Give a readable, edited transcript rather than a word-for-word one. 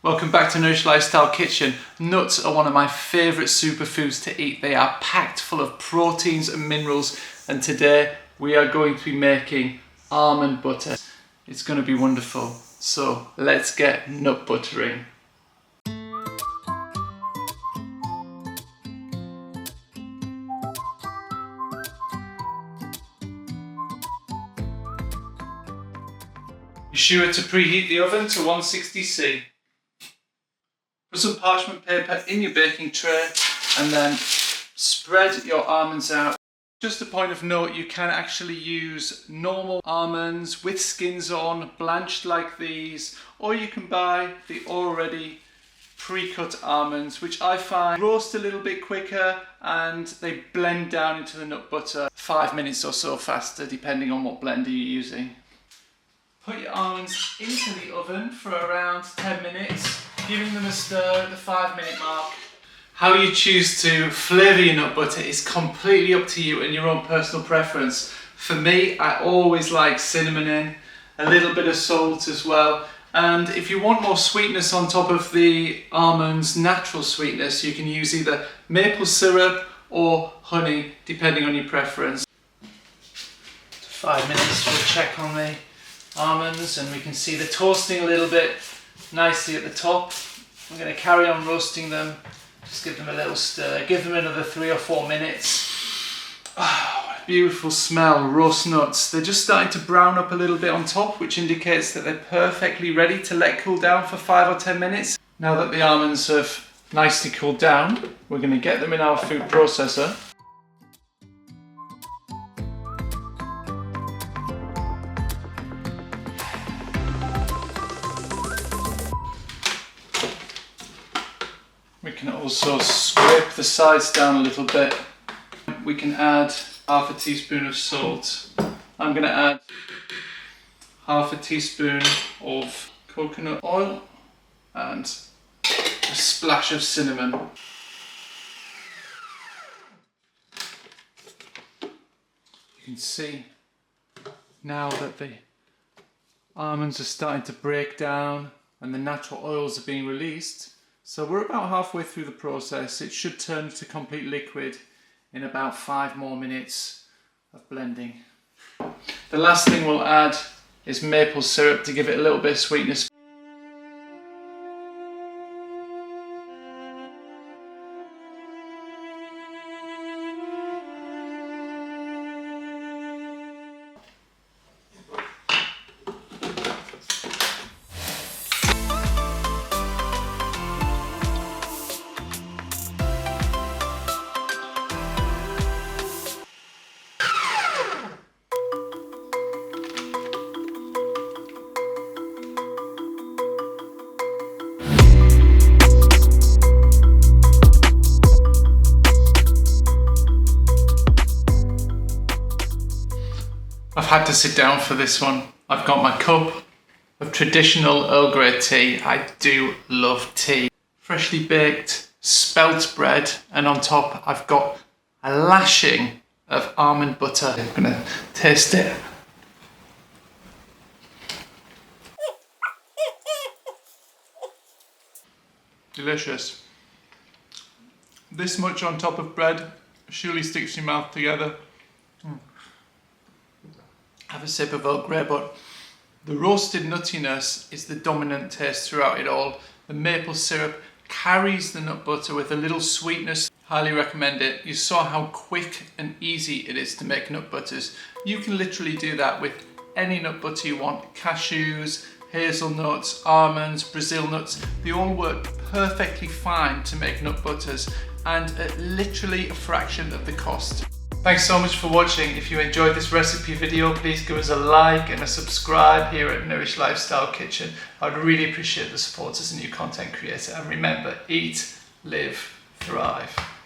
Welcome back to Nourish Lifestyle Kitchen. Nuts are one of my favourite superfoods to eat. They are packed full of proteins and minerals, and today we are going to be making almond butter. It's going to be wonderful. So let's get nut buttering. Be sure to preheat the oven to 160°C. Put some parchment paper in your baking tray and then spread your almonds out. Just a point of note, you can actually use normal almonds with skins on, blanched like these, or you can buy the already pre-cut almonds, which I find roast a little bit quicker and they blend down into the nut butter 5 minutes or so faster, depending on what blender you're using. Put your almonds into the oven for around 10 minutes, giving them a stir at the 5-minute mark. How you choose to flavour your nut butter is completely up to you and your own personal preference. For me, I always like cinnamon in, a little bit of salt as well. And if you want more sweetness on top of the almonds, natural sweetness, you can use either maple syrup or honey, depending on your preference. 5 minutes, we'll check on the almonds and we can see they're toasting a little bit nicely at the top. I'm going to carry on roasting them, just give them a little stir, give them another 3 or 4 minutes. Oh, what a beautiful smell, roast nuts. They're just starting to brown up a little bit on top, which indicates that they're perfectly ready to let cool down for 5 or 10 minutes. Now that the almonds have nicely cooled down, we're going to get them in our food processor. We can also scrape the sides down a little bit. We can add half a teaspoon of salt. I'm going to add half a teaspoon of coconut oil and a splash of cinnamon. You can see now that the almonds are starting to break down and the natural oils are being released. So we're about halfway through the process. It should turn to complete liquid in about 5 more minutes of blending. The last thing we'll add is maple syrup to give it a little bit of sweetness. I've had to sit down for this one. I've got my cup of traditional Earl Grey tea. I do love tea. Freshly baked spelt bread, and on top I've got a lashing of almond butter. I'm gonna taste it. Delicious. This much on top of bread surely sticks your mouth together. Have a sip of Earl Grey, but the roasted nuttiness is the dominant taste throughout it all. The maple syrup carries the nut butter with a little sweetness. Highly recommend it. You saw how quick and easy it is to make nut butters. You can literally do that with any nut butter you want. Cashews, hazelnuts, almonds, Brazil nuts, they all work perfectly fine to make nut butters and at literally a fraction of the cost. Thanks so much for watching. If you enjoyed this recipe video, please give us a like and a subscribe here at Nourish Lifestyle Kitchen. I'd really appreciate the support as a new content creator. And remember, eat, live, thrive.